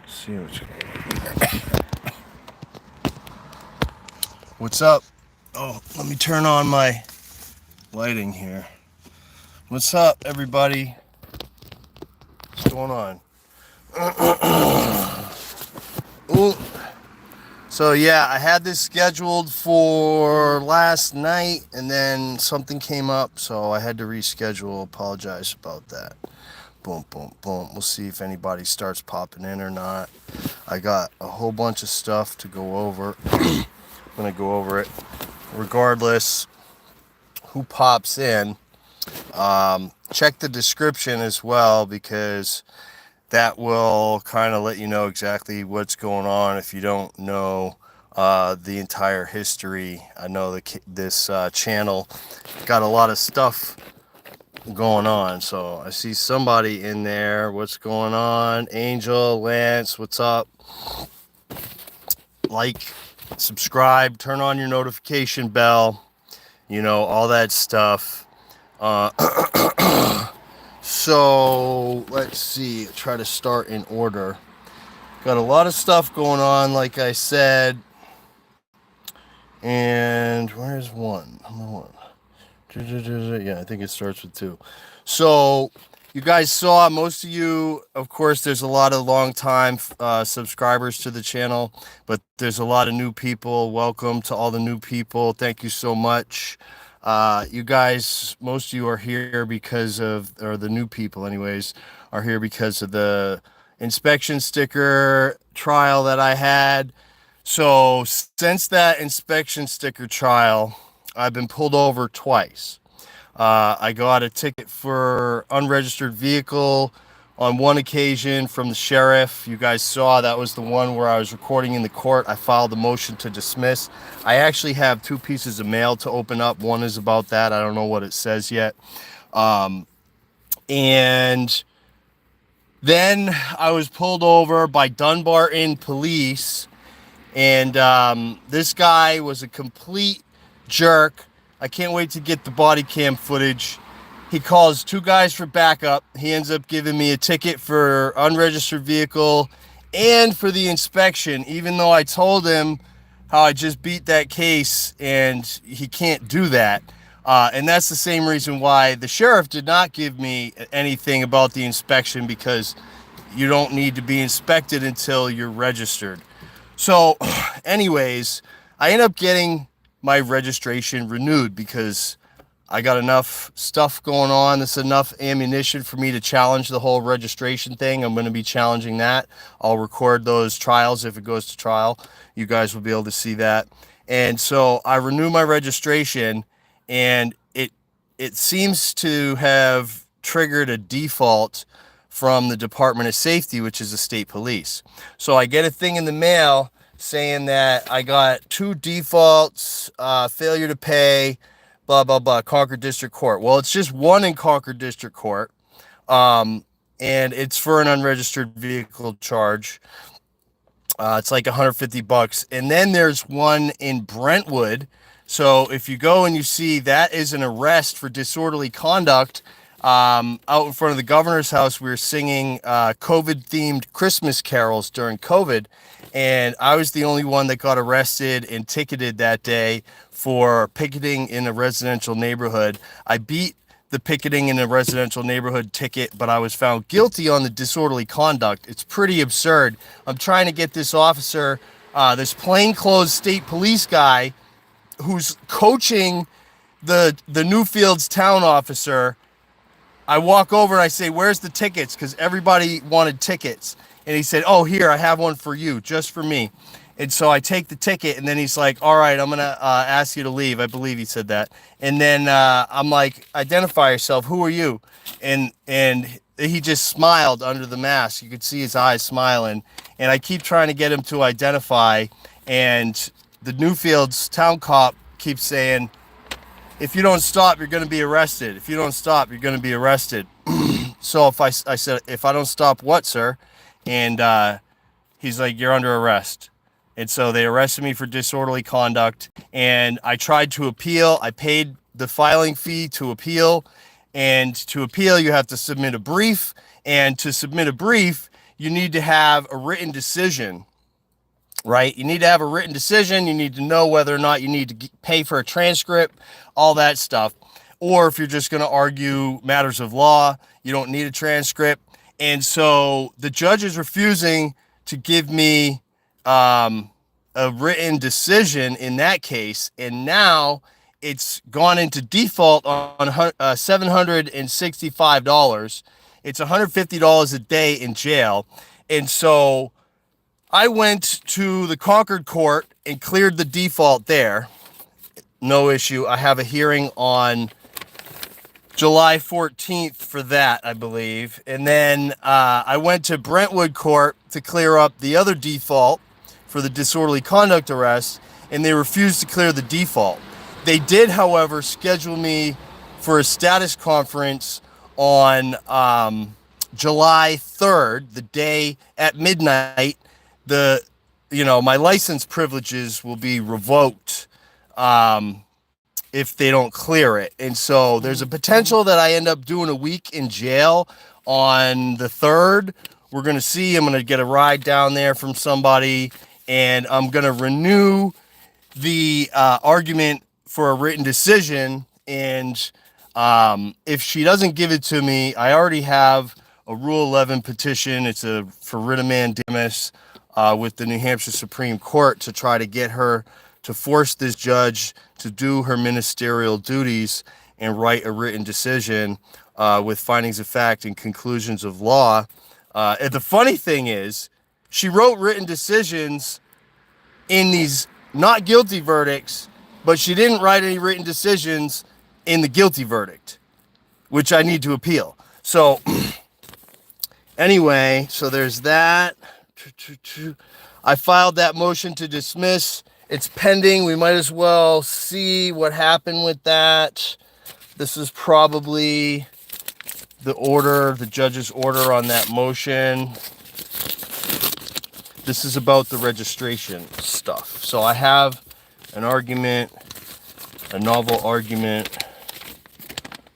See what's up? Oh, let me turn on my lighting here. What's up, everybody? What's going on? So yeah, I had this scheduled for last night, and then something came up, so I had to reschedule. Apologize about that. Boom, boom, boom. We'll see if anybody starts popping in or not. I got a whole bunch of stuff to go over. I'm gonna go over it regardless who pops in. Check the description as well, because that will kind of let you know exactly what's going on if you don't know the entire history. I know this channel got a lot of stuff going on, so I see somebody in there. What's going on? Angel, Lance, what's up? Like, subscribe, turn on your notification bell, you know, all that stuff. So let's see, try to start in order. Got a lot of stuff going on, like I said. And where's one? Number one. Yeah, I think it starts with 2. So you guys saw, most of you, of course, there's a lot of long-time subscribers to the channel, but there's a lot of new people. Welcome to all the new people. Thank you so much. You guys, most of you are here because of, or the new people anyways, are here because of the inspection sticker trial that I had. So since that inspection sticker trial, I've been pulled over twice. I got a ticket for unregistered vehicle on one occasion from the sheriff. You guys saw that was the one where I was recording in the court. I filed a motion to dismiss. I actually have 2 pieces of mail to open up. One is about that. I don't know what it says yet. And then I was pulled over by Dunbarton police. And this guy was a complete jerk. I can't wait to get the body cam footage. He calls 2 guys for backup. He ends up giving me a ticket for unregistered vehicle and for the inspection, even though I told him how I just beat that case and he can't do that. And that's the same reason why the sheriff did not give me anything about the inspection, because you don't need to be inspected until you're registered. So anyways, I end up getting my registration renewed because I got enough stuff going on. That's enough ammunition for me to challenge the whole registration thing. I'm going to be challenging that. I'll record those trials if it goes to trial. You guys will be able to see that. And so I renew my registration, and it seems to have triggered a default from the Department of Safety, which is the state police. So I get a thing in the mail saying that I got 2 defaults, failure to pay, blah, blah, blah, Concord District Court. Well, it's just one in Concord District Court, and it's for an unregistered vehicle charge. It's like $150. And then there's one in Brentwood. So if you go and you see, that is an arrest for disorderly conduct. Out in front of the governor's house, we were singing COVID-themed Christmas carols during COVID, and I was the only one that got arrested and ticketed that day for picketing in a residential neighborhood. I beat the picketing in a residential neighborhood ticket, but I was found guilty on the disorderly conduct. It's pretty absurd. I'm trying to get this officer, this plainclothes state police guy who's coaching the Newfields town officer. I walk over and I say, "Where's the tickets?" Because everybody wanted tickets. And he said, "Oh, here, I have one for you, just for me." And so I take the ticket, and then he's like, "All right, I'm going to ask you to leave." I believe he said that. And then I'm like, "Identify yourself. Who are you?" And he just smiled under the mask. You could see his eyes smiling. And I keep trying to get him to identify. And the Newfields town cop keeps saying, "If you don't stop, you're going to be arrested. If you don't stop, you're going to be arrested." So I said, "If I don't stop, what, sir?" And he's like, "You're under arrest." And so they arrested me for disorderly conduct. And I tried to appeal. I paid the filing fee to appeal. And to appeal, you have to submit a brief. And to submit a brief, you need to have a written decision, right? You need to have a written decision. You need to know whether or not you need to pay for a transcript, all that stuff. Or if you're just going to argue matters of law, you don't need a transcript. And so the judge is refusing to give me a written decision in that case. And now it's gone into default on $765. It's $150 a day in jail. And so I went to the Concord court and cleared the default there. No issue. I have a hearing on July 14th for that, I believe. And then I went to Brentwood court to clear up the other default for the disorderly conduct arrest, and they refused to clear the default. They did, however, schedule me for a status conference on July 3rd, the day at midnight. My license privileges will be revoked if they don't clear it. And so there's a potential that I end up doing a week in jail on the 3rd. We're going to see. I'm going to get a ride down there from somebody, and I'm going to renew the argument for a written decision. And if she doesn't give it to me, I already have a Rule 11 petition. It's for writ of mandamus with the New Hampshire Supreme Court to try to get her to force this judge to do her ministerial duties and write a written decision with findings of fact and conclusions of law. And the funny thing is, she wrote written decisions in these not guilty verdicts, but she didn't write any written decisions in the guilty verdict, which I need to appeal. So anyway, so there's that. I filed that motion to dismiss. It's pending. We might as well see what happened with that. This is probably the judge's order on that motion. This is about the registration stuff. So I have an argument, a novel argument.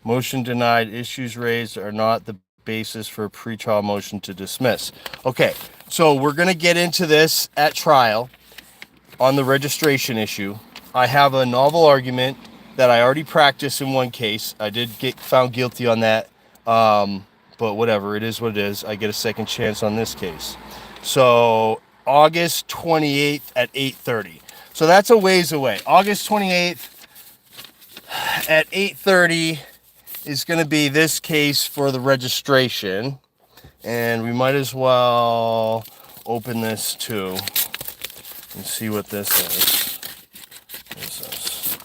Motion denied, issues raised are not the basis for a pretrial motion to dismiss. Okay, so we're going to get into this at trial on the registration issue. I have a novel argument that I already practiced in one case. I did get found guilty on that, but whatever, it is what it is. I get a second chance on this case. So August 28th at 8:30. So that's a ways away. August 28th at 8:30 is going to be this case for the registration. And we might as well open this too and see what this is. What is this?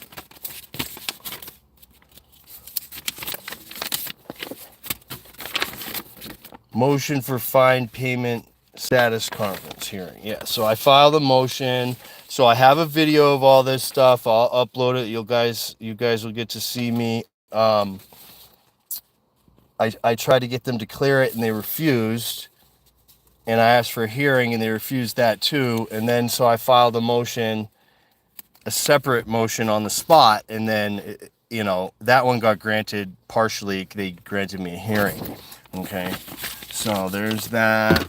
Motion for fine payment status conference hearing. Yeah, so I filed a motion. So I have a video of all this stuff. I'll upload it. You guys will get to see me. I tried to get them to clear it and they refused. And I asked for a hearing and they refused that too. And then so I filed a separate motion on the spot. And then, that one got granted partially. They granted me a hearing. Okay. So there's that.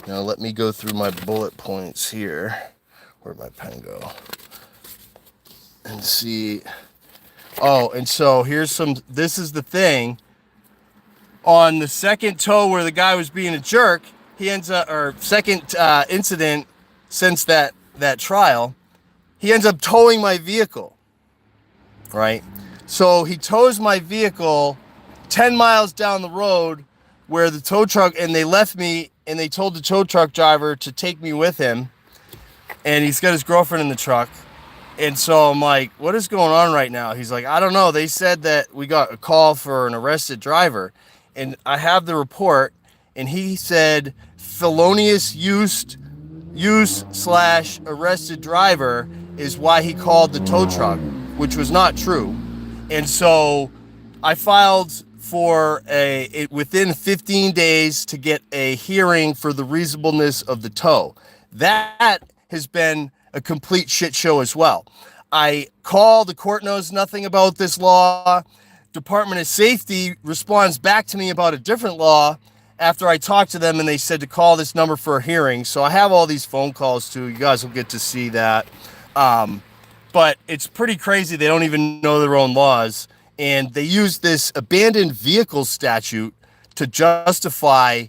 Now let me go through my bullet points here. Where'd my pen go? And see. Oh, and so this is the thing. On the second tow where the guy was being a jerk, he ends up, or second incident since that trial, he ends up towing my vehicle, right? So he tows my vehicle 10 miles down the road where the tow truck, and they left me, and they told the tow truck driver to take me with him, and he's got his girlfriend in the truck. And so I'm like, what is going on right now? He's like, I don't know. They said that we got a call for an arrested driver. And I have the report, and he said felonious use/arrested driver is why he called the tow truck, which was not true. And so I filed for within 15 days to get a hearing for the reasonableness of the tow. That has been a complete shit show as well. I call, the court knows nothing about this law. Department of Safety responds back to me about a different law after I talked to them and they said to call this number for a hearing. So I have all these phone calls too. You guys will get to see that. But it's pretty crazy. They don't even know their own laws. And they use this abandoned vehicle statute to justify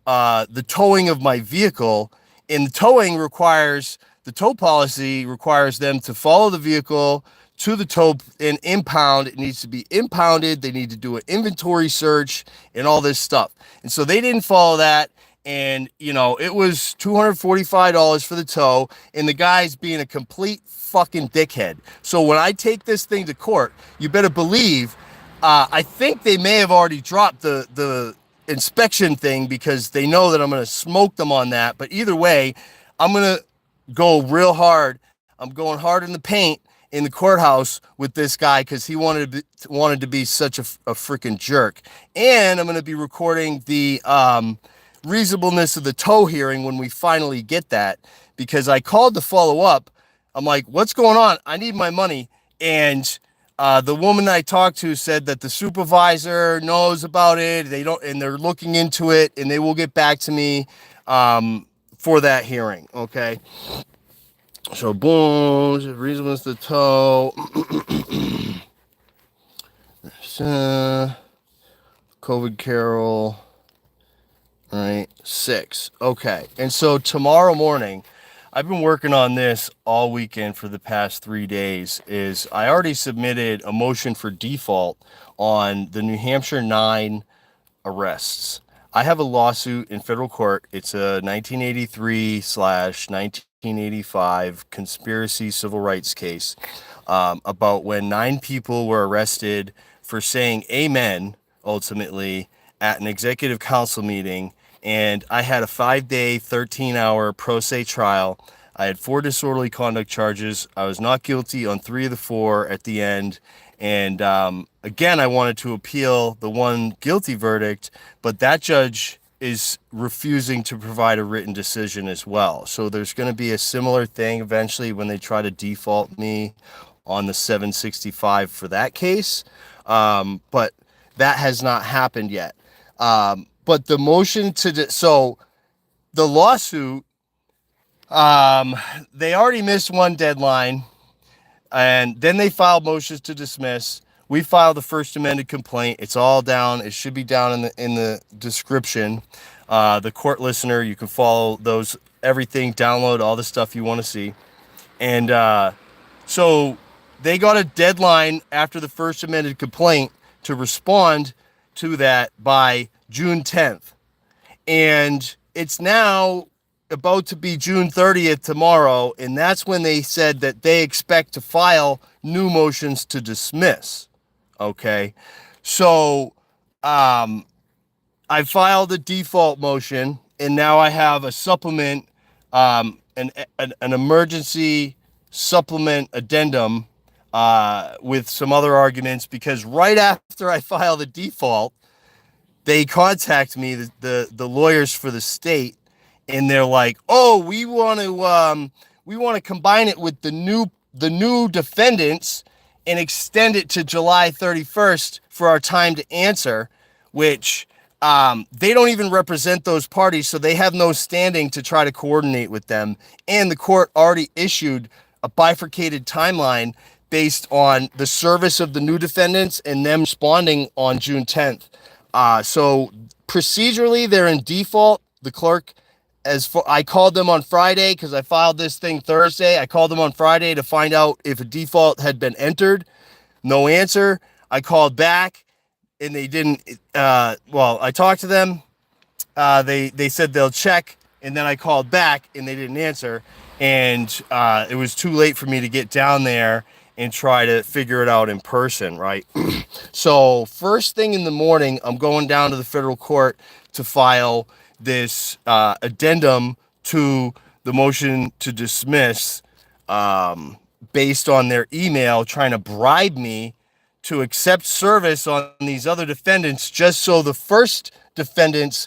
the towing of my vehicle. And the tow policy requires them to follow the vehicle to the tow and impound. It needs to be impounded. They need to do an inventory search and all this stuff. And so they didn't follow that. And, you know, it was $245 for the tow. And the guy's being a complete fucking dickhead. So when I take this thing to court, you better believe, I think they may have already dropped the inspection thing because they know that I'm going to smoke them on that. But either way, I'm going to go real hard. I'm going hard in the paint in the courthouse with this guy because he wanted to be such a freaking jerk. And I'm going to be recording the reasonableness of the tow hearing when we finally get that, because I called to follow up. I'm like, what's going on? I need my money. And the woman I talked to said that the supervisor knows about it. They're looking into it, and they will get back to me for that hearing. Okay. So boom, reasonableness of the tow. COVID Carol. All right, 6. Okay. And so tomorrow morning, I've been working on this all weekend for the past 3 days. I already submitted a motion for default on the New Hampshire 9 arrests. I have a lawsuit in federal court. It's a 1983/1985 conspiracy civil rights case about when 9 people were arrested for saying amen, ultimately, at an executive council meeting. And I had a 5-day, 13-hour pro se trial. I had 4 disorderly conduct charges. I was not guilty on 3 of the 4 at the end. And again, I wanted to appeal the 1 guilty verdict, but that judge is refusing to provide a written decision as well. So there's going to be a similar thing eventually when they try to default me on the 765 for that case. But that has not happened yet. But the motion so the lawsuit, they already missed 1 deadline, and then they filed motions to dismiss. We filed the first amended complaint. It's all down. It should be down in the description. The court listener, you can follow those, everything, download all the stuff you want to see. And so they got a deadline after the first amended complaint to respond to that by June 10th. And it's now about to be June 30th tomorrow, and that's when they said that they expect to file new motions to dismiss. Okay, so I filed a default motion, and now I have a supplement, an emergency supplement addendum with some other arguments, because right after I file the default, they contact me, the lawyers for the state, and they're like, "Oh, we want to combine it with the new defendants and extend it to July 31st for our time to answer," which they don't even represent those parties, so they have no standing to try to coordinate with them. And the court already issued a bifurcated timeline based on the service of the new defendants and them responding on June 10th. So procedurally, they're in default. The clerk, I called them on Friday because I filed this thing Thursday. I called them on Friday to find out if a default had been entered. No answer. I called back and they didn't. I talked to them. They said they'll check, and then I called back and they didn't answer. And it was too late for me to get down there and try to figure it out in person, right? So first thing in the morning, I'm going down to the federal court to file this addendum to the motion to dismiss based on their email trying to bribe me to accept service on these other defendants, just so the first defendants,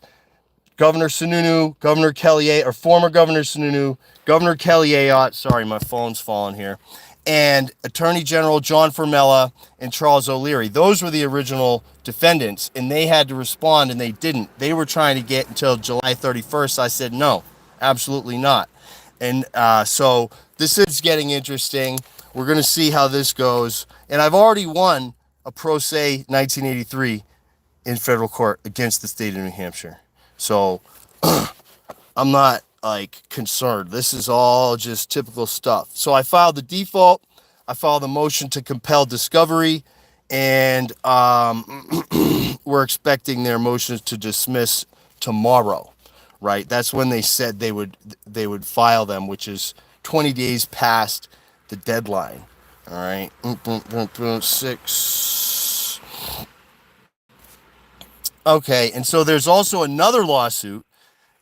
Governor Sununu, Governor Kelly, or former Governor Sununu, Governor Kelly Ayotte, sorry, my phone's falling here, and Attorney General John Formella and Charles O'Leary. Those were the original defendants, and they had to respond, and they didn't. They were trying to get until July 31st. I said, no, absolutely not. And so this is getting interesting. We're going to see how this goes. And I've already won a pro se 1983 in federal court against the state of New Hampshire. So I'm not like concerned. This is all just typical stuff. So I filed the default. I filed a motion to compel discovery, and we're expecting their motions to dismiss tomorrow, right? That's when they said they would file them, which is 20 days past the deadline. All right. 6. Okay. And so there's also another lawsuit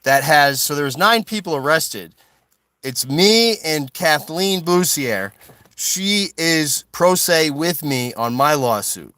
that has, so there's 9 people arrested. It's me and Kathleen Boussier. She is pro se with me on my lawsuit.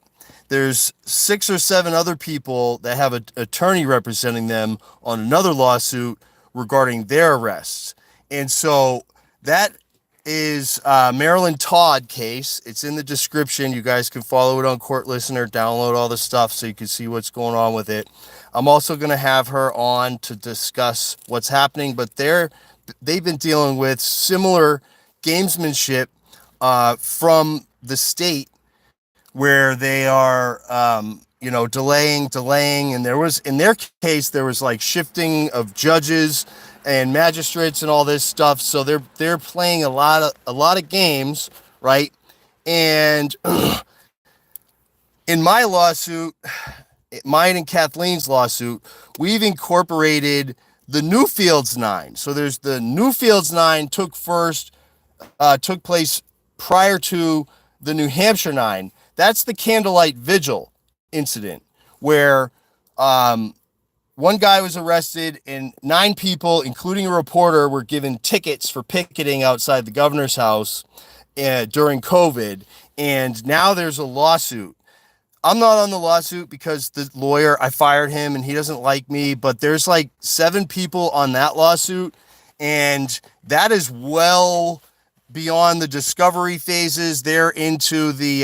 There's 6 or 7 other people that have an attorney representing them on another lawsuit regarding their arrests. And so that is Marilyn Todd case. It's in the description. You guys can follow it on Court Listener, download all the stuff so you can see what's going on with it. I'm also going to have her on to discuss what's happening, but they've been dealing with similar gamesmanship from the state, where they are, delaying. And there was, in their case, there was like shifting of judges and magistrates and all this stuff. So they're playing a lot of games, right? And in my lawsuit, mine and Kathleen's lawsuit, we've incorporated the Newfields Nine. So there's the Newfields Nine took place prior to the New Hampshire Nine. That's the candlelight vigil incident where one guy was arrested and 9 people, including a reporter, were given tickets for picketing outside the governor's house during COVID. And now there's a lawsuit. I'm not on the lawsuit because the lawyer, I fired him and he doesn't like me, but there's like 7 people on that lawsuit. And that is well beyond the discovery phases. They're into the,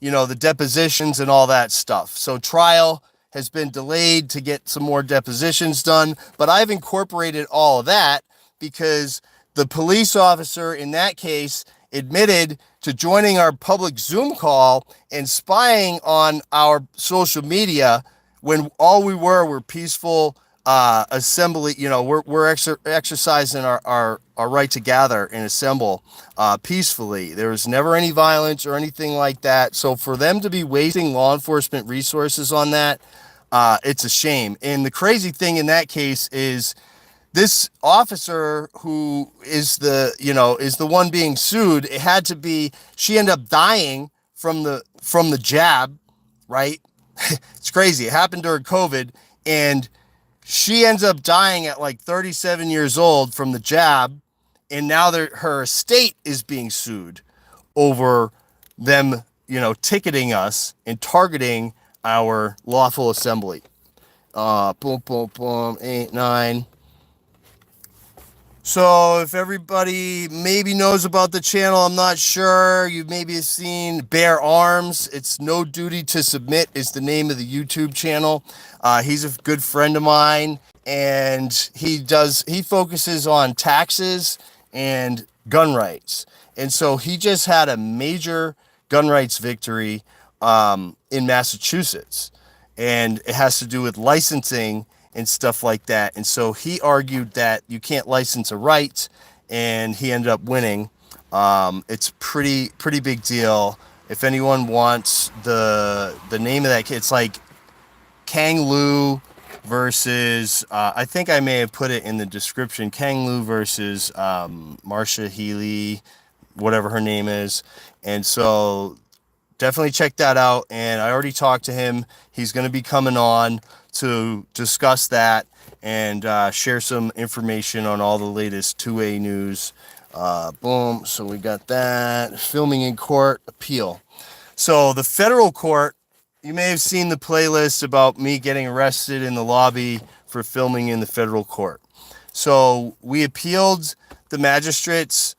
the depositions and all that stuff. So trial has been delayed to get some more depositions done, but I've incorporated all of that because the police officer in that case admitted to joining our public Zoom call and spying on our social media when all we were peaceful assembly. We're exercising our right to gather and assemble peacefully. There was never any violence or anything like that. So for them to be wasting law enforcement resources on that, it's a shame. And the crazy thing in that case is this officer who is the one being sued, it had to be, she ended up dying from the jab, right? It's crazy. It happened during COVID, and she ends up dying at like 37 years old from the jab, and now her estate is being sued over them, ticketing us and targeting our lawful assembly. 8, 9. So if everybody maybe knows about the channel, I'm not sure. You maybe have seen Bear Arms. It's No Duty to Submit is the name of the YouTube channel. He's a good friend of mine, and he focuses on taxes and gun rights. And so he just had a major gun rights victory in Massachusetts, and it has to do with licensing and stuff like that. And so he argued that you can't license a right, and he ended up winning. It's pretty big deal. If anyone wants the name of that kid, it's like Kang Lu versus, I think I may have put it in the description, Kang Lu versus Marsha Healy, whatever her name is. And so definitely check that out. And I already talked to him. He's going to be coming on to discuss that and share some information on all the latest 2A news. Boom. So we got that. Filming in court, appeal. So the federal court, you may have seen the playlist about me getting arrested in the lobby for filming in the federal court. So we appealed the magistrate's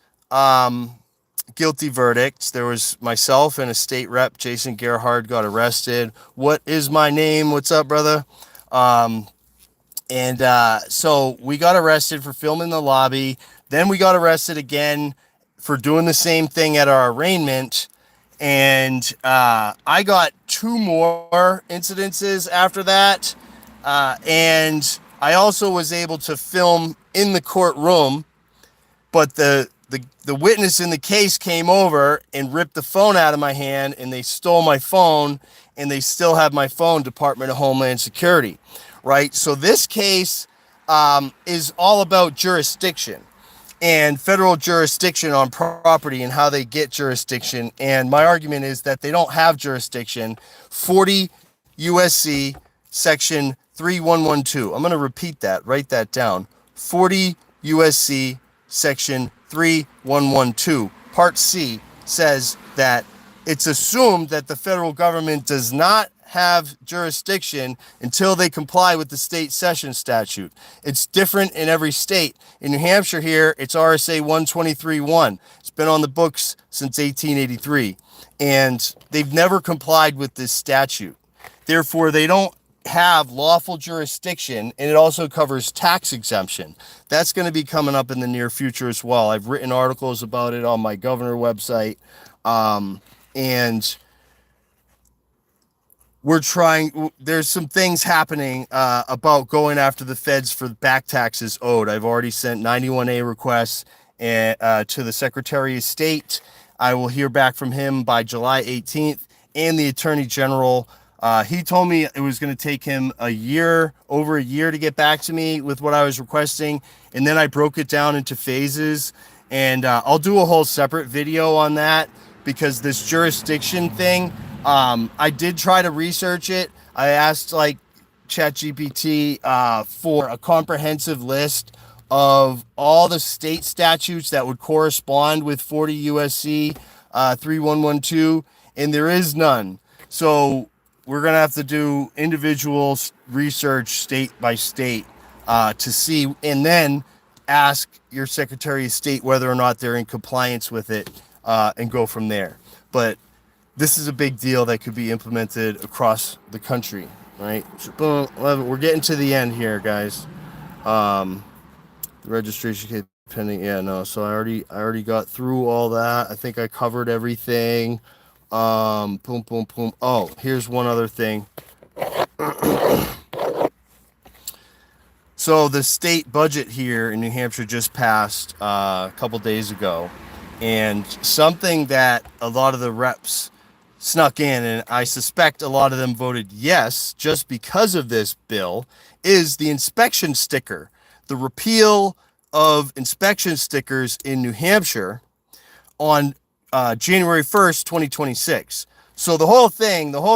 guilty verdicts. There was myself and a state rep, Jason Gerhard, got arrested. What is my name? What's up, brother? So we got arrested for filming the lobby. Then we got arrested again for doing the same thing at our arraignment. And I got 2 more incidences after that. And I also was able to film in the courtroom, but the witness in the case came over and ripped the phone out of my hand, and they stole my phone, and they still have my phone, Department of Homeland Security, right? So this case is all about jurisdiction and federal jurisdiction on property and how they get jurisdiction. And my argument is that they don't have jurisdiction. 40 USC section 3112. I'm going to repeat that, write that down. 40 USC section 3112, part C, says that it's assumed that the federal government does not have jurisdiction until they comply with the state session statute. It's different in every state. In New Hampshire here, it's RSA 123.1. It's been on the books since 1883, and they've never complied with this statute. Therefore, they don't have lawful jurisdiction, and it also covers tax exemption. That's going to be coming up in the near future as well. I've written articles about it on my governor website, and there's some things happening about going after the feds for back taxes owed. I've already sent 91A requests to the Secretary of State. I will hear back from him by July 18th, and the Attorney General. He told me it was going to take him over a year to get back to me with what I was requesting. And then I broke it down into phases, and I'll do a whole separate video on that, because this jurisdiction thing, I did try to research it. I asked like ChatGPT for a comprehensive list of all the state statutes that would correspond with 40 USC 3112, and there is none. So we're going to have to do individual research state by state to see, and then ask your Secretary of State whether or not they're in compliance with it, and go from there. But this is a big deal that could be implemented across the country, right? So, we're getting to the end here, guys. The registration case pending. Yeah, no. So I already got through all that. I think I covered everything. Boom, boom, boom. Oh, here's one other thing. So the state budget here in New Hampshire just passed a couple days ago, and something that a lot of the reps snuck in, and I suspect a lot of them voted yes just because of this bill, is the inspection sticker. The repeal of inspection stickers in New Hampshire on January 1st, 2026. So the whole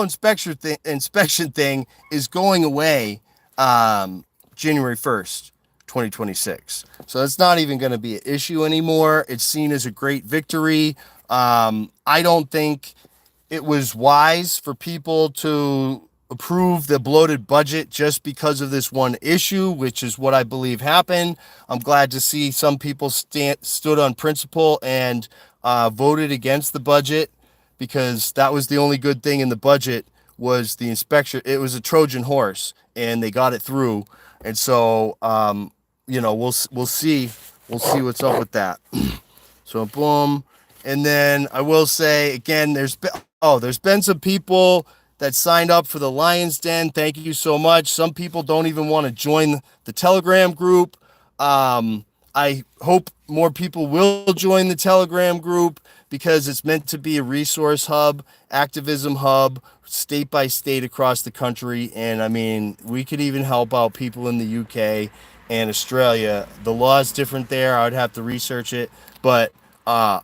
inspection thing is going away January 1st, 2026. So it's not even going to be an issue anymore. It's seen as a great victory. I don't think it was wise for people to approve the bloated budget just because of this one issue, which is what I believe happened. I'm glad to see some people stood on principle and voted against the budget, because that was the only good thing in the budget was the inspection. It was a Trojan horse, and they got it through. And so, we'll see what's up with that. So boom. And then I will say again, there's been some people that signed up for the Lion's Den. Thank you so much. Some people don't even want to join the Telegram group. I hope more people will join the Telegram group, because it's meant to be a resource hub, activism hub, state by state across the country. And I mean, we could even help out people in the UK and Australia. The law is different there. I would have to research it, but I'd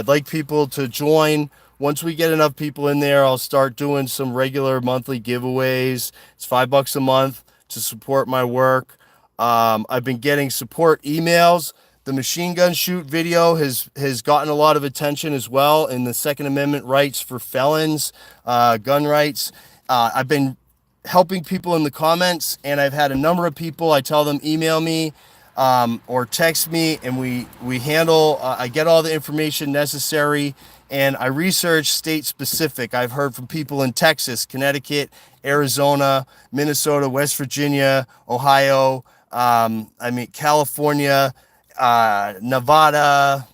like people to join. Once we get enough people in there, I'll start doing some regular monthly giveaways. It's $5 a month to support my work. I've been getting support emails. The machine gun shoot video has gotten a lot of attention as well in the Second Amendment rights for felons, gun rights. I've been helping people in the comments, and I've had a number of people, I tell them, email me or text me, and we handle, I get all the information necessary, and I research state specific. I've heard from people in Texas, Connecticut, Arizona, Minnesota, West Virginia, Ohio, California, Nevada,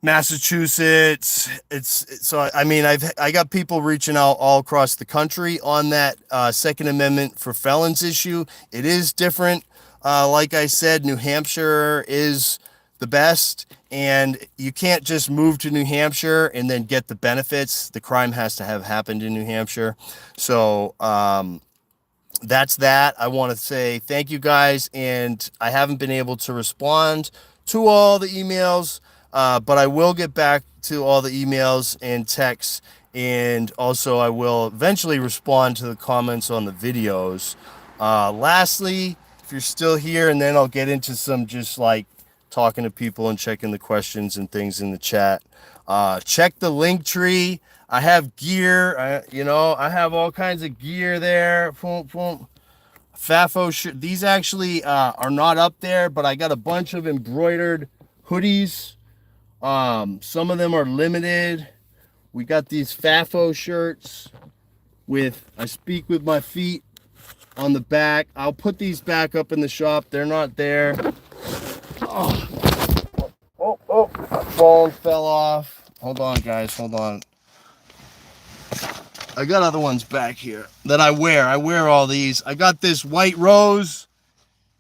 Massachusetts. I got people reaching out all across the country on that Second Amendment for felons issue. It is different. Like I said, New Hampshire is the best, and you can't just move to New Hampshire and then get the benefits. The crime has to have happened in New Hampshire. So that's that. I want to say thank you guys, and I haven't been able to respond to all the emails, but I will get back to all the emails and texts, and also I will eventually respond to the comments on the videos. Lastly, if you're still here, and then I'll get into some just like talking to people and checking the questions and things in the chat. Check the link tree. I have gear, I have all kinds of gear there. FAFO shirt. These actually are not up there, but I got a bunch of embroidered hoodies. Some of them are limited. We got these FAFO shirts with "I speak with my feet" on the back. I'll put these back up in the shop. They're not there. My phone fell off. Hold on, guys. Hold on. I got other ones back here that I wear. I wear all these. I got this white rose.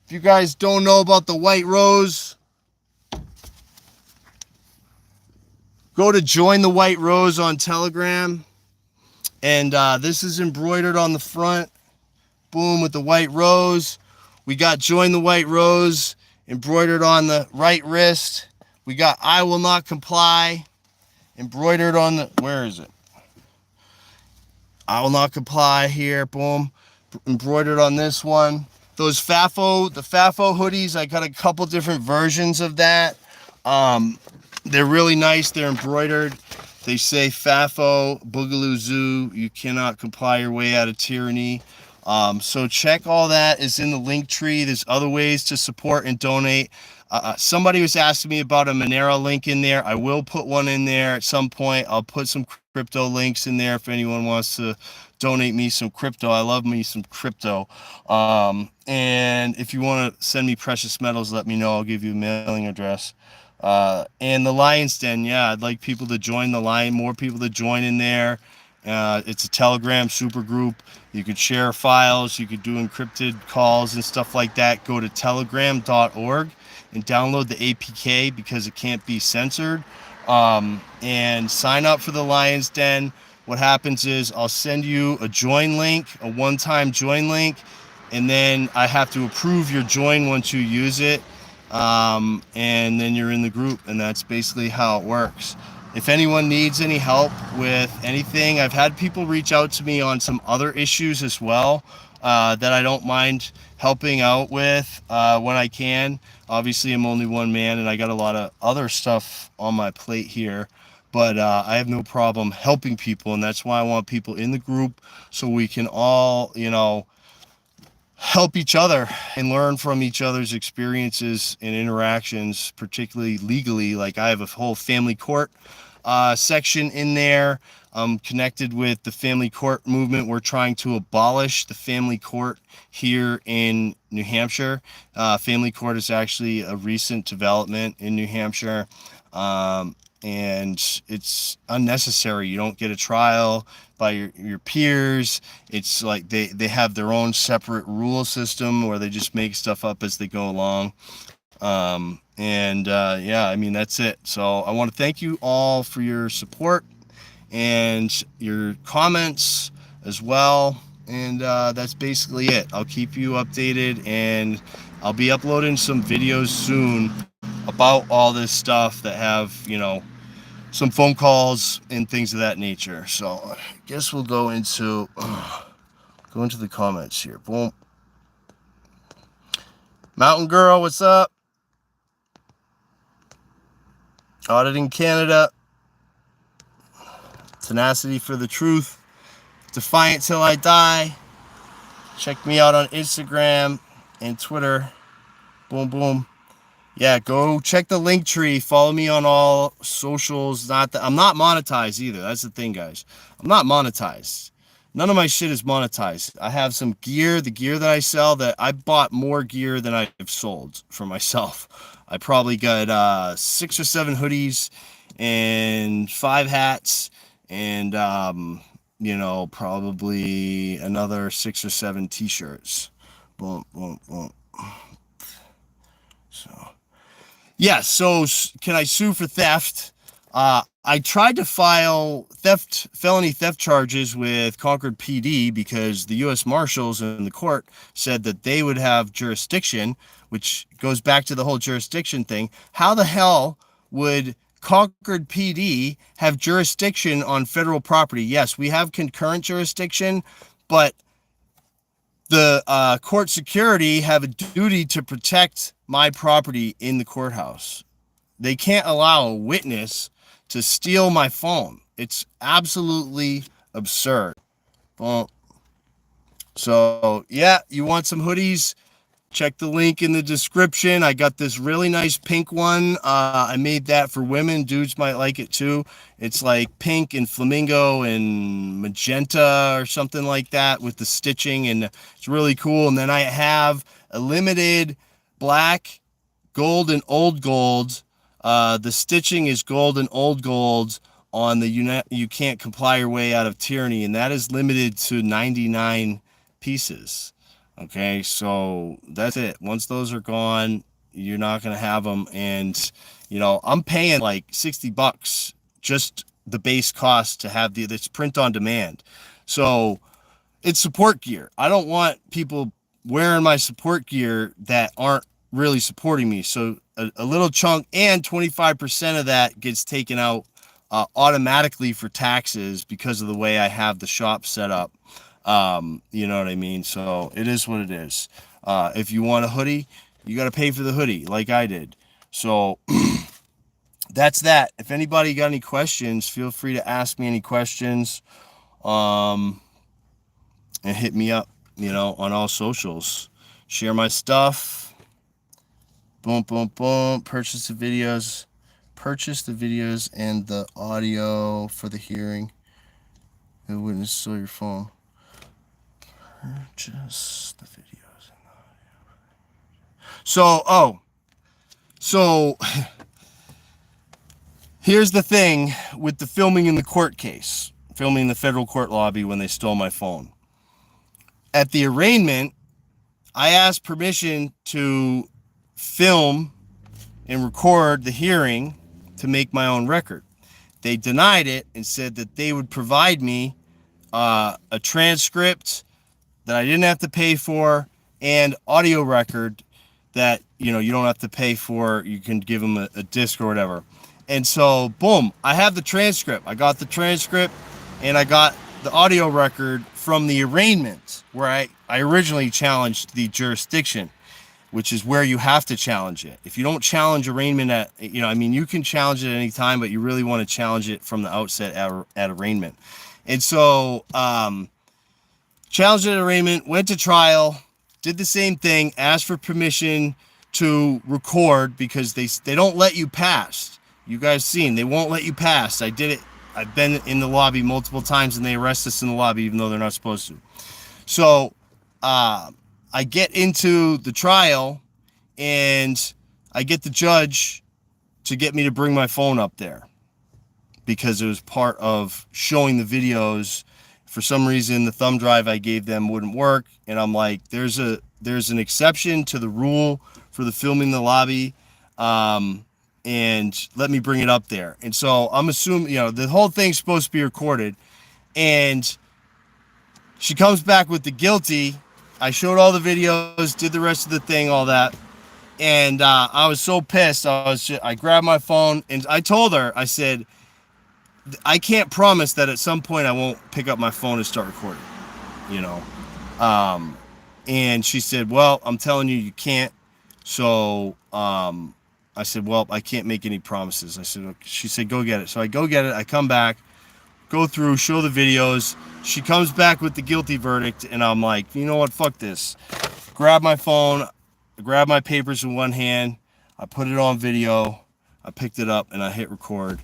If you guys don't know about the white rose, go to Join the White Rose on Telegram. And this is embroidered on the front. Boom, with the white rose. We got Join the White Rose embroidered on the right wrist. We got I Will Not Comply embroidered on the, where is it? I will not comply here. Boom. Embroidered on this one. Those the FAFO hoodies, I got a couple different versions of that. They're really nice. They're embroidered. They say FAFO, Boogaloo Zoo, you cannot comply your way out of tyranny. So check all that. Is in the link tree. There's other ways to support and donate. Somebody was asking me about a Monero link in there. I will put one in there at some point. I'll put some crypto links in there if anyone wants to donate me some crypto. I love me some crypto. And if you want to send me precious metals, let me know. I'll give you a mailing address. And the Lion's Den, yeah, I'd like people to join the Lion, more people to join in there. It's a Telegram super group. You could share files, you could do encrypted calls and stuff like that. Go to telegram.org and download the APK because it can't be censored. And sign up for the Lion's Den. What happens is I'll send you a join link, a one-time join link, and then I have to approve your join once you use it. And then you're in the group, and that's basically how it works. If anyone needs any help with anything, I've had people reach out to me on some other issues as well, that I don't mind helping out with when I can. Obviously, I'm only one man, and I got a lot of other stuff on my plate here, but I have no problem helping people, and that's why I want people in the group so we can all, help each other and learn from each other's experiences and interactions, particularly legally. Like I have a whole family court section in there. I'm connected with the family court movement. We're trying to abolish the family court here in New Hampshire. Family court is actually a recent development in New Hampshire. And it's unnecessary. You don't get a trial by your peers. It's like they have their own separate rule system where they just make stuff up as they go along. That's it. So I want to thank you all for your support and your comments as well. And that's basically it. I'll keep you updated, and I'll be uploading some videos soon about all this stuff that have, some phone calls and things of that nature. So I guess we'll go into the comments here. Boom. Mountain Girl, what's up? Auditing Canada. Tenacity for the Truth. Defiant Till I Die. Check me out on Instagram and Twitter. Boom, boom. Yeah, go check the link tree. Follow me on all socials. I'm not monetized either. That's the thing, guys. I'm not monetized. None of my shit is monetized. I have some gear, the gear that I sell, that I bought more gear than I've sold for myself. I probably got 6 or 7 hoodies and 5 hats and probably another 6 or 7 t-shirts. Boom, boom, boom. So yeah, so can I sue for theft? I tried to file felony theft charges with Concord PD because the U.S. Marshals in the court said that they would have jurisdiction, which goes back to the whole jurisdiction thing. How the hell would Concord PD have jurisdiction on federal property? Yes, we have concurrent jurisdiction, but the court security have a duty to protect my property in the courthouse. They can't allow a witness to steal my phone. It's absolutely absurd. Well, so yeah, you want some hoodies? Check the link in the description. I got this really nice pink one. I made that for women. Dudes might like it too. It's like pink and flamingo and magenta or something like that with the stitching, and it's really cool. And then I have a limited black, gold, and old gold. The stitching is gold and old gold on the You Can't Comply Your Way Out of Tyranny, and that is limited to 99 pieces. Okay, so that's it. Once those are gone, you're not going to have them. And, I'm paying like $60 just the base cost to have this print on demand. So it's support gear. I don't want people wearing my support gear that aren't really supporting me. So a little chunk, and 25% of that gets taken out automatically for taxes because of the way I have the shop set up. You know what I mean? So it is what it is. If you want a hoodie, you got to pay for the hoodie like I did. So that's that. If anybody got any questions, feel free to ask me any questions, and hit me up, on all socials. Share my stuff. Boom, boom, boom. Purchase the videos and the audio for the hearing. The witness saw your phone. Purchase the videos and the audio. So here's the thing with the filming in the court case, filming in the federal court lobby when they stole my phone. At the arraignment, I asked permission to film and record the hearing to make my own record. They denied it and said that they would provide me a transcript that I didn't have to pay for, and audio record that you don't have to pay for. You can give them a disc or whatever. And so boom, I have the transcript. I got the transcript and I got the audio record from the arraignment where I originally challenged the jurisdiction, which is where you have to challenge it. If you don't challenge arraignment you can challenge it at any time, but you really want to challenge it from the outset at arraignment. And so challenged at arraignment, went to trial, did the same thing, asked for permission to record because they don't let you pass. You guys seen, they won't let you pass. I did it. I've been in the lobby multiple times and they arrest us in the lobby even though they're not supposed to. So I get into the trial and I get the judge to get me to bring my phone up there because it was part of showing the videos. For some reason, the thumb drive I gave them wouldn't work. And I'm like, there's an exception to the rule for the filming in the lobby. And let me bring it up there. And so I'm assuming, the whole thing's supposed to be recorded. And she comes back with the guilty. I showed all the videos, did the rest of the thing, all that. And I was so pissed. I grabbed my phone and I told her, I said, I can't promise that at some point I won't pick up my phone and start recording, and she said, well, I'm telling you, you can't. So I said, well, I can't make any promises. She said, go get it. So I go get it. I come back, go through, show the videos. She comes back with the guilty verdict. And I'm like, you know what? Fuck this. Grab my phone, grabbed my papers in one hand. I put it on video. I picked it up and I hit record.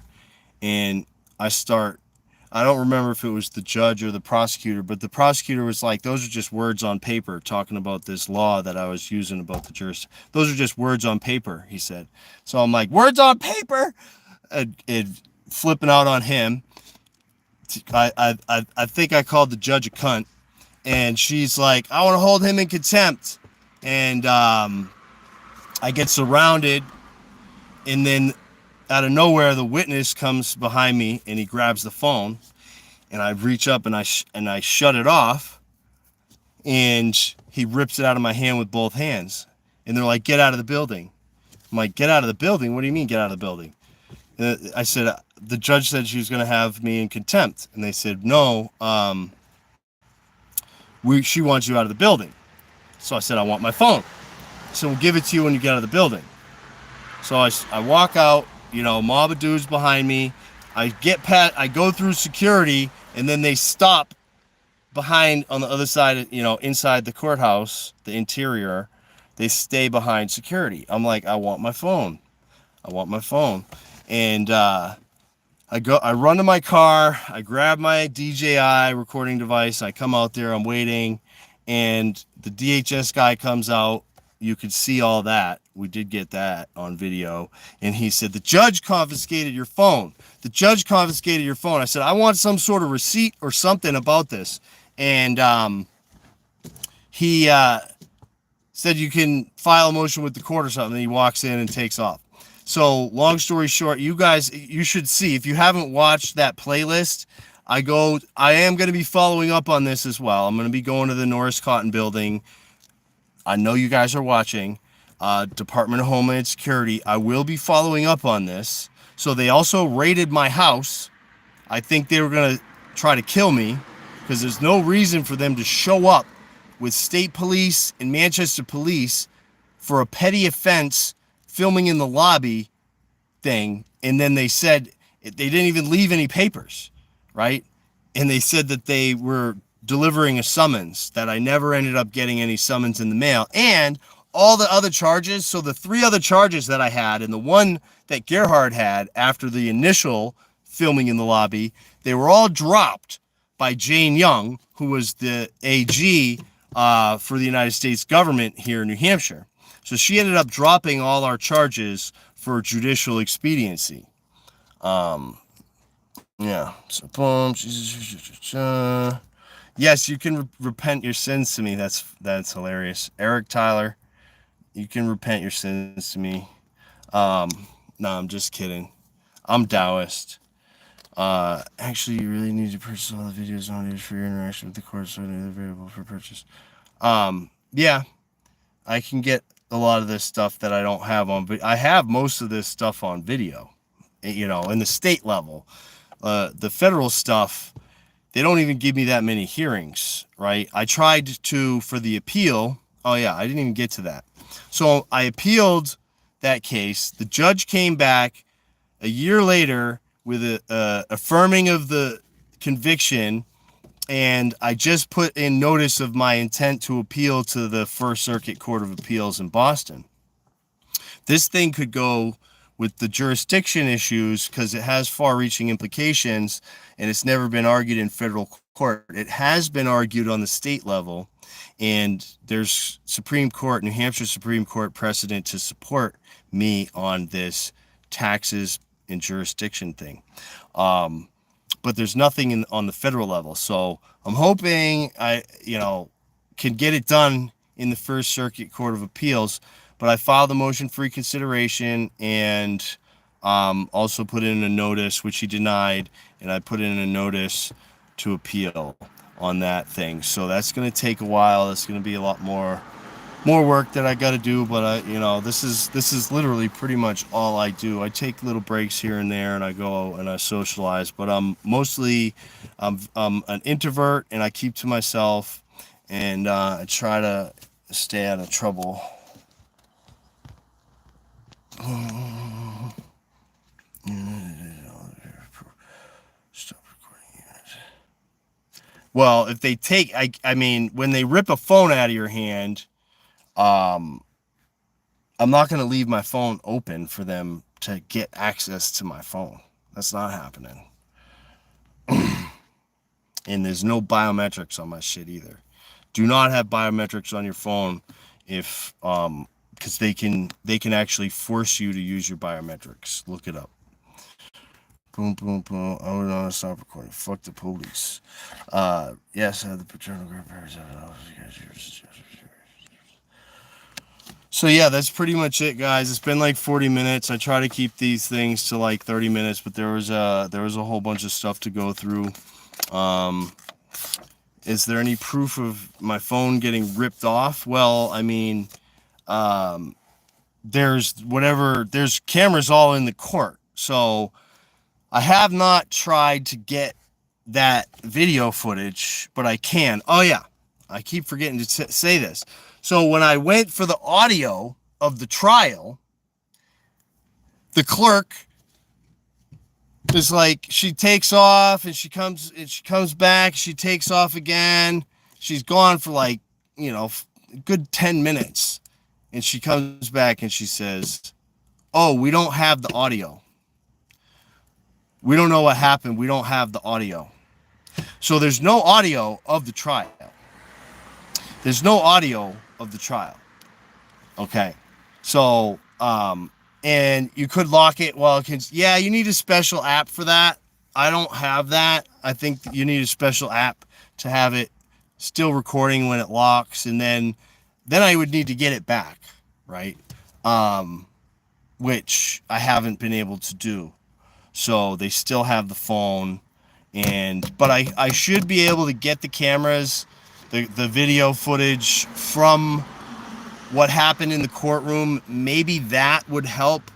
And I don't remember if it was the judge or the prosecutor, but the prosecutor was like, those are just words on paper talking about this law that I was using about the jurist. Those are just words on paper, he said. So I'm like, words on paper? And flipping out on him. I think I called the judge a cunt. And she's like, I want to hold him in contempt. And I get surrounded. And then out of nowhere, the witness comes behind me and he grabs the phone. And I reach up and I shut it off. And he rips it out of my hand with both hands. And they're like, get out of the building. I'm like, get out of the building? What do you mean get out of the building? And I said, the judge said she was going to have me in contempt. And they said, no, she wants you out of the building. So I said, I want my phone. So we'll give it to you when you get out of the building. So I walk out, mob of dudes behind me. I go through security, and then they stop behind on the other side, inside the courthouse, the interior. They stay behind security. I'm like, I want my phone. And I run to my car, I grab my DJI recording device, I come out there, I'm waiting, and the DHS guy comes out. You could see all that. We did get that on video. And he said, the judge confiscated your phone. I said, I want some sort of receipt or something about this. And he said, you can file a motion with the court or something. And he walks in and takes off. So long story short, you guys, you should see, if you haven't watched that playlist, I am going to be following up on this as well. I'm going to be going to the Norris Cotton building. I know you guys are watching. Department of Homeland Security. I will be following up on this. So they also raided my house. I think they were going to try to kill me because there's no reason for them to show up with state police and Manchester police for a petty offense filming in the lobby thing. And then they said they didn't even leave any papers, right? And they said that they were delivering a summons, that I never ended up getting any summons in the mail. And all the other charges, so the 3 other charges that I had and the one that Gerhard had after the initial filming in the lobby, they were all dropped by Jane Young, who was the AG for the United States government here in New Hampshire. So she ended up dropping all our charges for judicial expediency. Yeah. So boom. Yes, you can repent your sins to me. That's hilarious. Eric Tyler, you can repent your sins to me. No, I'm just kidding. I'm Taoist. Actually, you really need to purchase all the videos on it for your interaction with the court, so they're available for purchase. Yeah, I can get a lot of this stuff that I don't have on, but I have most of this stuff on video, in the state level. The federal stuff, they don't even give me that many hearings, right? I tried to, for the appeal. Oh yeah, I didn't even get to that. So I appealed that case. The judge came back a year later with a affirming of the conviction. And I just put in notice of my intent to appeal to the First Circuit Court of Appeals in Boston. This thing could go with the jurisdiction issues because it has far-reaching implications, and it's never been argued in federal court. It has been argued on the state level, and there's New Hampshire Supreme Court precedent to support me on this taxes and jurisdiction thing. But there's nothing on the federal level. So I'm hoping I can get it done in the First Circuit Court of Appeals. But I filed a motion for reconsideration and also put in a notice, which he denied, and I put in a notice to appeal on that thing. So that's going to take a while. That's going to be a lot more work that I got to do, but this is literally pretty much all I do. I take little breaks here and there, and I go and I socialize, but I'm an introvert, and I keep to myself, and I try to stay out of trouble. Stop recording it. Well, if they take, I mean, when they rip a phone out of your hand, I'm not going to leave my phone open for them to get access to my phone. That's not happening. And there's no biometrics on my shit either. Do not have biometrics on your phone if because they can actually force you to use your biometrics. Look it up. Boom, boom, boom. I would not stop recording. Fuck the police. Yes, I have the paternal grandparents. So yeah, that's pretty much it, guys. It's been like 40 minutes. I try to keep these things to like 30 minutes, but there was a whole bunch of stuff to go through. Is there any proof of my phone getting ripped off? Well, I mean, there's cameras all in the court. So I have not tried to get that video footage, but I can. Oh yeah, I keep forgetting to say this. So when I went for the audio of the trial, the clerk is like, she takes off and she comes back, she takes off again. She's gone for like, a good 10 minutes. And she comes back and she says, "Oh, we don't have the audio. We don't know what happened. We don't have the audio." So there's no audio of the trial. There's no audio of the trial. Okay. So, and you could lock it. Well, yeah, you need a special app for that. I don't have that. I think you need a special app to have it still recording when it locks. And then I would need to get it back. Right. Which I haven't been able to do. So they still have the phone, but I should be able to get the cameras, the video footage from what happened in the courtroom. Maybe that would help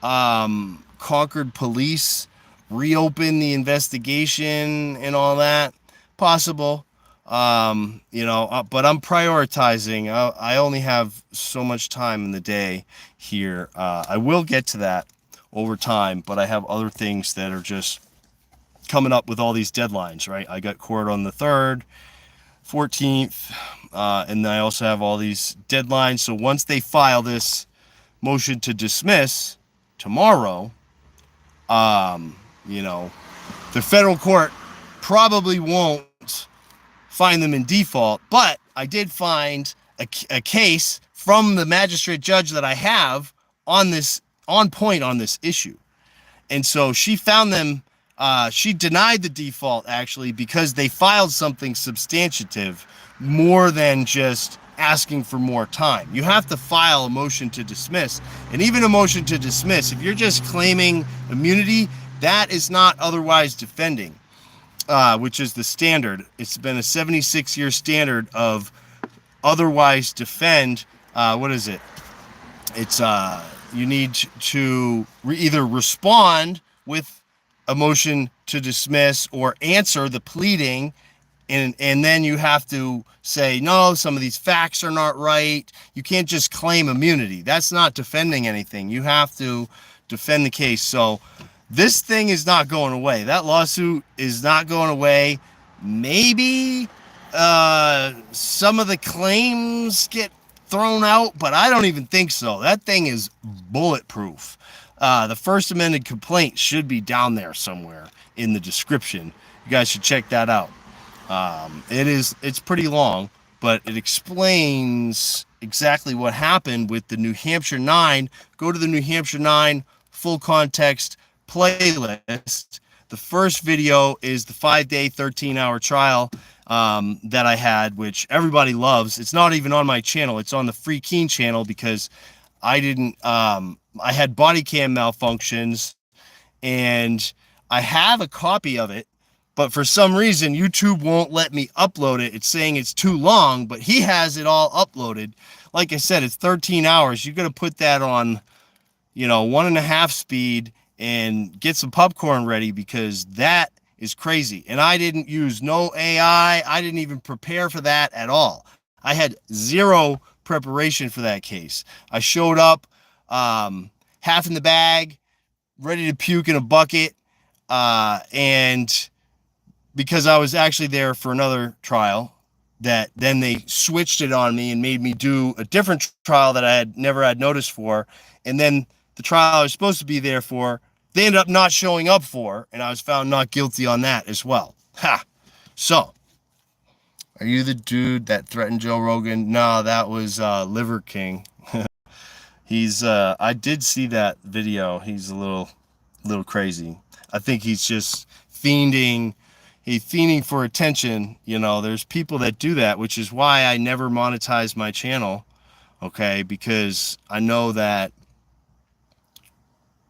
Concord Police reopen the investigation and all that. Possible. But I'm prioritizing. I only have so much time in the day here. I will get to that over time, but I have other things that are just coming up with all these deadlines, right? I got court on the 3rd, 14th, and I also have all these deadlines. So once they file this motion to dismiss tomorrow, the federal court probably won't find them in default, but I did find a case from the magistrate judge that I have on point on this issue. And so she found them, she denied the default actually because they filed something substantive more than just asking for more time. You have to file a motion to dismiss, and even a motion to dismiss, if you're just claiming immunity, that is not otherwise defending. Which is the standard. It's been a 76-year standard of otherwise defend. What is it? It's you need to either respond with a motion to dismiss or answer the pleading, and then you have to say, no, some of these facts are not right. You can't just claim immunity. That's not defending anything. You have to defend the case. So this thing is not going away. That lawsuit is not going away. Maybe some of the claims get thrown out, but I don't even think so. That thing is bulletproof. The First Amendment complaint should be down there somewhere in the description. You guys should check that out. It's pretty long, but it explains exactly what happened with the New Hampshire Nine. Go to the New Hampshire Nine full context playlist. The first video is the 5-day, 13-hour trial that I had, which everybody loves. It's not even on my channel. It's on the Free Keen channel because I had body cam malfunctions, and I have a copy of it, but for some reason, YouTube won't let me upload it. It's saying it's too long, but he has it all uploaded. Like I said, it's 13 hours. You're going to put that on, 1.5 speed and get some popcorn ready, because that is crazy. And I didn't use no AI. I didn't even prepare for that at all. I had zero preparation for that case. I showed up half in the bag, ready to puke in a bucket, and because I was actually there for another trial, that then they switched it on me and made me do a different trial that I had never had notice for. And then the trial I was supposed to be there for, they ended up not showing up for, and I was found not guilty on that as well. Ha! So, are you the dude that threatened Joe Rogan? No, that was Liver King. He's, I did see that video. He's a little crazy. I think he's just fiending. He's fiending for attention. You know, there's people that do that, which is why I never monetize my channel. Okay, because I know that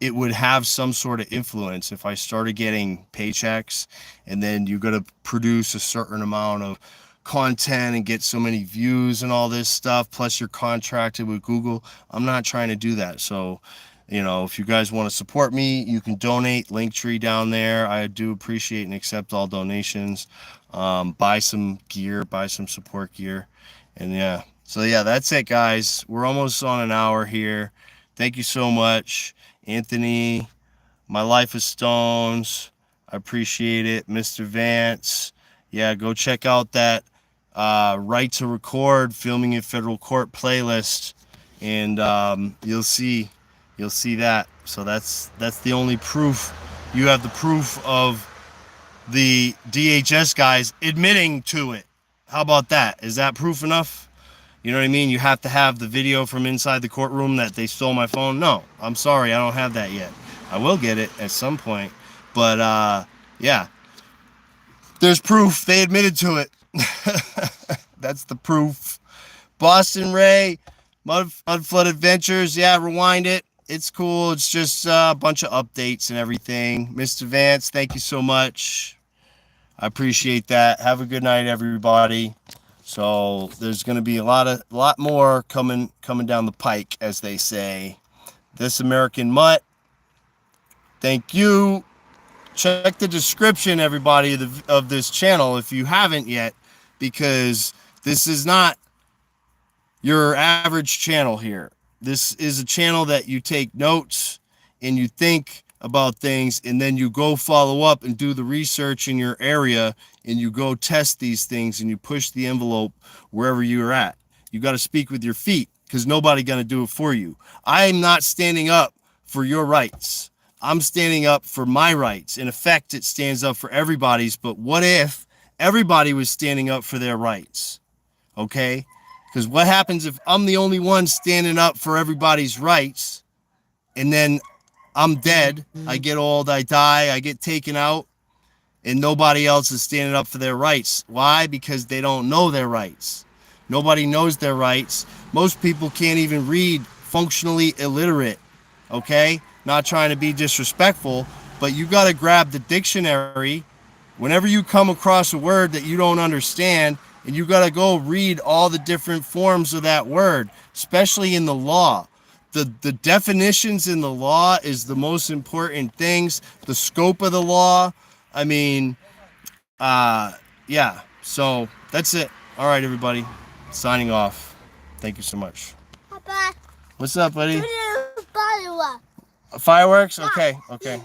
it would have some sort of influence if I started getting paychecks, and then you got to produce a certain amount of content and get so many views and all this stuff, plus you're contracted with Google. I'm not trying to do that. So, you know, if you guys want to support me, you can donate. Linktree down there. I do appreciate and accept all donations. Buy some gear, buy some support gear. And yeah, so yeah, that's it, guys. We're almost on an hour here. Thank you so much, Anthony. My Life is Stones. I appreciate it. Mr. Vance. Yeah, go check out that Right to Record Filming in Federal Court playlist, and you'll see that. So that's the only proof. You have the proof of the DHS guys admitting to it. How about that? Is that proof enough? You know what I mean? You have to have the video from inside the courtroom that they stole my phone. No, I'm sorry, I don't have that yet. I will get it at some point. But yeah, there's proof. They admitted to it. That's the proof. Boston Ray, Mud Flood Adventures. Yeah, rewind it. It's cool. It's just a bunch of updates and everything. Mr. Vance, thank you so much. I appreciate that. Have a good night, everybody. So there's going to be a lot more coming down the pike, as they say. This American Mutt. Thank you. Check the description, everybody, of this channel if you haven't yet, because this is not your average channel here. This is a channel that you take notes and you think about things, and then you go follow up and do the research in your area, and you go test these things, and you push the envelope wherever you're at. You got to speak with your feet, because nobody going to do it for you. I'm not standing up for your rights. I'm standing up for my rights. In effect, it stands up for everybody's, but what if everybody was standing up for their rights? Okay? Because what happens if I'm the only one standing up for everybody's rights, and then I'm dead, I get old, I die, I get taken out, and nobody else is standing up for their rights? Why? Because they don't know their rights. Nobody knows their rights. Most people can't even read, functionally illiterate. Okay? Not trying to be disrespectful, but you got to grab the dictionary whenever you come across a word that you don't understand, and you got to go read all the different forms of that word, especially in the law. The definitions in the law is the most important things. The scope of the law. I mean, yeah. So that's it. All right, everybody. Signing off. Thank you so much. Papa. What's up, buddy? Fireworks. Fireworks? Okay, okay.